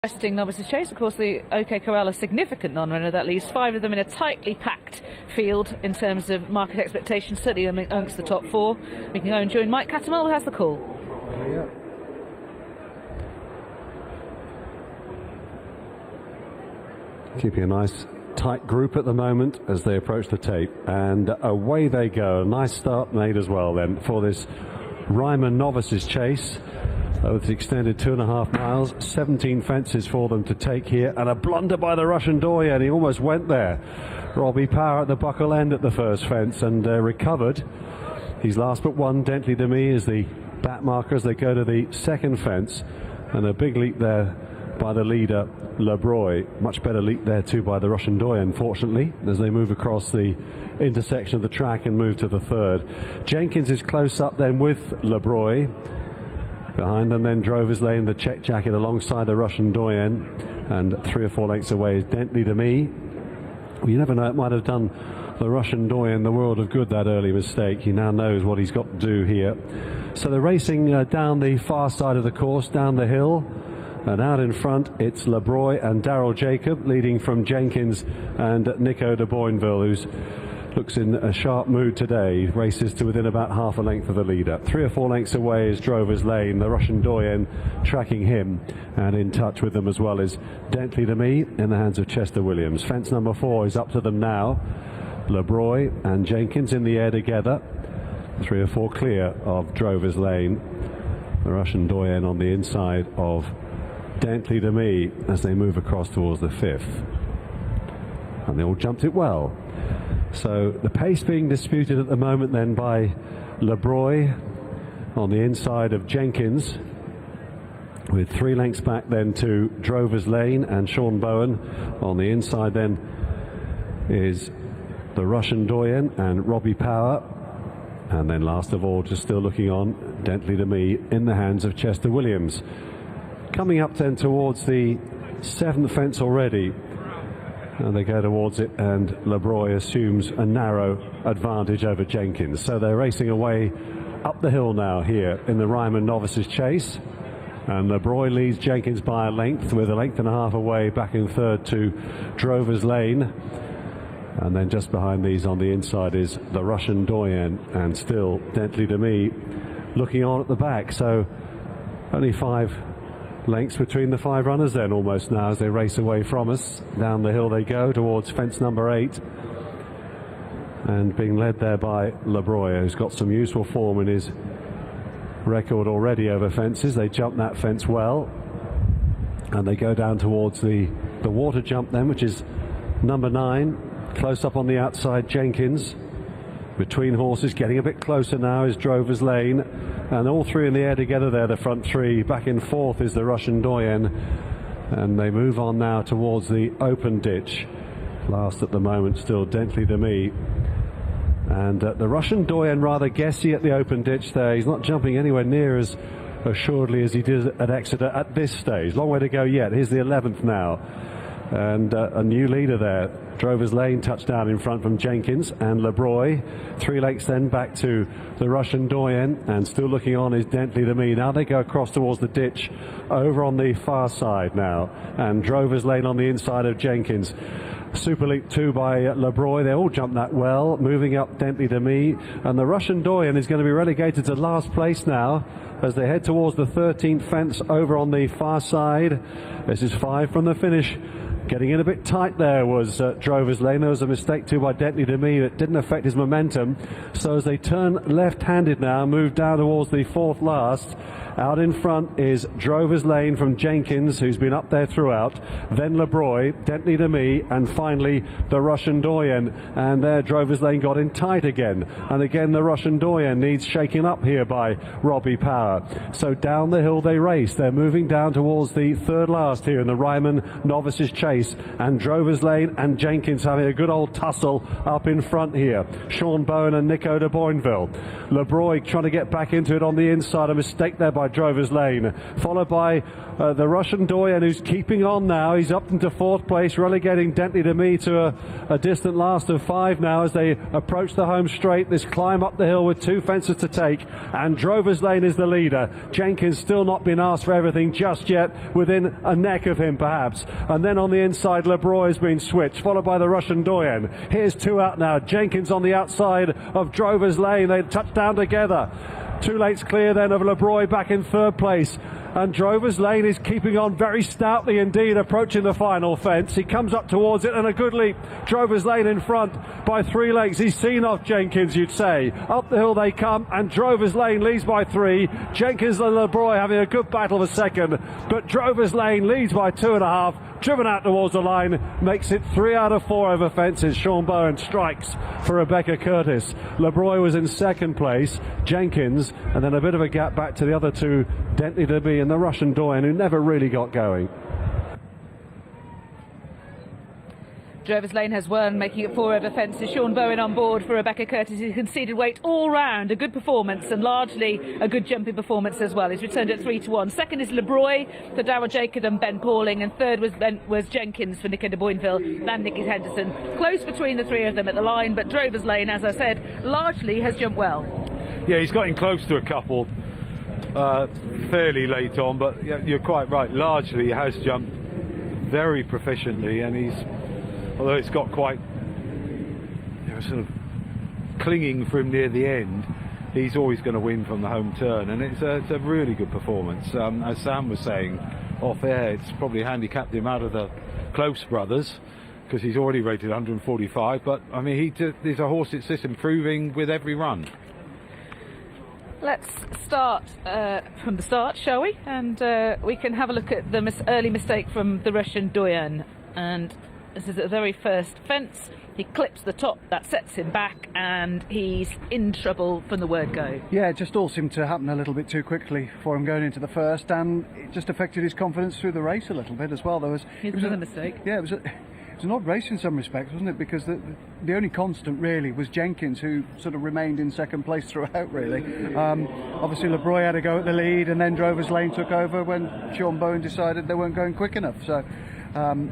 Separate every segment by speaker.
Speaker 1: Interesting novices chase. Of course, the OK Corral, a significant non-runner that leaves 5 of them in a tightly packed field in terms of market expectations, certainly amongst the top 4. We can go and join Mike Cattermole, who has the call.
Speaker 2: Yeah. Keeping a nice tight group at the moment as they approach the tape, and away they go. A nice start made as well then for this Ryman novices chase. It's extended 2.5 miles, 17 fences for them to take here, and a blunder by the Russian doyen. He almost went there. Robbie Power at the buckle end at the first fence and recovered. He's last but one. Dentley Demi is the back marker as they go to the second fence, and a big leap there by the leader Lebroy. Much better leap there too by the Russian doyen, fortunately, as they move across the intersection of the track and move to the third. Jenkins is close up then with Lebroy. Behind them then Drover's Lane, the check jacket alongside the Russian doyen, and 3 or 4 lengths away is Dentley Demi. Well, you never know, it might have done the Russian doyen the world of good, that early mistake. He now knows what he's got to do here. So they're racing down the far side of the course, down the hill, and out in front it's Lebroy and Daryl Jacob, leading from Jenkins and Nico de Boinville, who's looks in a sharp mood today. Races to within about half a length of the leader. 3 or 4 lengths away is Drover's Lane, the Russian doyen tracking him, and in touch with them as well is Dentley Demi in the hands of Chester Williams. Fence number 4 is up to them now. Lebroy and Jenkins in the air together. 3 or 4 clear of Drover's Lane. The Russian doyen on the inside of Dentley Demi as they move across towards the 5th. And they all jumped it well. So the pace being disputed at the moment then by Lebroy on the inside of Jenkins, with 3 lengths back then to Drover's Lane and Sean Bowen. On the inside then is the Russian doyen and Robbie Power, and then last of all, just still looking on, Dentley Demi in the hands of Chester Williams. Coming up then towards the 7th fence already, and they go towards it, and Lebroy assumes a narrow advantage over Jenkins. So they're racing away up the hill now here in the Ryman novices chase, and Lebroy leads Jenkins by a length, with a length and a half away back in third to Drover's Lane. And then just behind these on the inside is the Russian doyen, and still Dentley Demi looking on at the back. So only 5 lengths between the 5 runners then almost now as they race away from us. Down the hill they go towards fence number 8, and being led there by Lebroy, who's got some useful form in his record already over fences. They jump that fence well, and they go down towards the water jump then, which is number 9. Close up on the outside Jenkins. Between horses, getting a bit closer now is Drover's Lane, and all 3 in the air together there, the front 3. Back in 4th is the Russian doyen, and they move on now towards the open ditch. Last at the moment still Dentley Demi, and the Russian doyen rather guessy at the open ditch there. He's not jumping anywhere near as assuredly as he did at Exeter at this stage. Long way to go yet. Here's the 11th now, and a new leader there. Drover's Lane touchdown in front from Jenkins and Lebroy. 3 lengths then back to the Russian doyen, and still looking on is Dentley Demi. Now they go across towards the ditch over on the far side now, and Drover's Lane on the inside of Jenkins. Super leap 2 by Lebroy. They all jump that well. Moving up Dentley Demi, and the Russian doyen is going to be relegated to last place now as they head towards the 13th fence over on the far side. This is 5 from the finish. Getting in a bit tight there was Drover's Lane. There was a mistake too by Dentley Demi that didn't affect his momentum. So as they turn left-handed now, move down towards the 4th last. Out in front is Drover's Lane from Jenkins, who's been up there throughout. Then Lebroy, Dentley Demi, and finally the Russian doyen. And there Drover's Lane got in tight again. And again the Russian doyen needs shaking up here by Robbie Power. So down the hill they race. They're moving down towards the 3rd last here in the Ryman novices chase. And Drover's Lane and Jenkins having a good old tussle up in front here. Sean Bowen and Nico de Boinville. Lebroy trying to get back into it on the inside. A mistake there by Drover's Lane, followed by the Russian Doyen, who's keeping on now. He's up into 4th place, relegating Dentley de Mee to a distant last of 5 now as they approach the home straight. This climb up the hill with 2 fences to take, and Drover's Lane is the leader. Jenkins still not been asked for everything just yet, within a neck of him perhaps. And then on the inside, Lebroy has been switched, followed by the Russian Doyen. Here's 2 out now. Jenkins on the outside of Drover's Lane. They touch down together. 2 lengths clear then of Lebroy back in 3rd place. And Drover's Lane is keeping on very stoutly indeed, approaching the final fence. He comes up towards it and a good leap. Drover's Lane in front by 3 lengths. He's seen off Jenkins, you'd say. Up the hill they come, and Drover's Lane leads by 3. Jenkins and Lebroy having a good battle for second, but Drover's Lane leads by 2.5. Driven out towards the line, makes it 3 out of 4 over fences. Sean Bowen strikes for Rebecca Curtis. Lebroy was in 2nd place, Jenkins, and then a bit of a gap back to the other 2, Dentley de Mee and the Russian Doyen, who never really got going.
Speaker 1: Drover's Lane has won, making it 4 over fences. Sean Bowen on board for Rebecca Curtis. He conceded weight all round. A good performance, and largely a good jumping performance as well. He's returned at 3 to 1. Second is Lebroy for Darrell Jacob and Ben Pauling, and third was Jenkins for Nico de Boinville and Nicky Henderson. Close between the 3 of them at the line, but Drover's Lane, as I said, largely has jumped well.
Speaker 3: Yeah, he's got in close to a couple fairly late on, but yeah, you're quite right. Largely he has jumped very proficiently, and he's, although it's got quite, you know, sort of clinging for him near the end, he's always going to win from the home turn, and it's a really good performance. As Sam was saying off air, it's probably handicapped him out of the Close brothers because he's already rated 145, but I mean, he's a horse that's just improving with every run.
Speaker 1: Let's start from the start, shall we? And we can have a look at the early mistake from the Russian Doyen. And this is at the very first fence. He clips the top, that sets him back, and he's in trouble from the word go.
Speaker 4: Yeah, it just all seemed to happen a little bit too quickly for him going into the first, and it just affected his confidence through the race a little bit as well.
Speaker 1: It was a mistake.
Speaker 4: Yeah, it was an odd race in some respects, wasn't it? Because the only constant really was Jenkins, who sort of remained in 2nd place throughout, really. Obviously Lebroy had a go at the lead, and then Drover's Lane took over when Sean Bowen decided they weren't going quick enough. So 1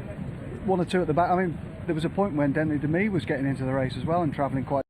Speaker 4: or 2 at the back. I mean, there was a point when Dentley de Mee was getting into the race as well and travelling quite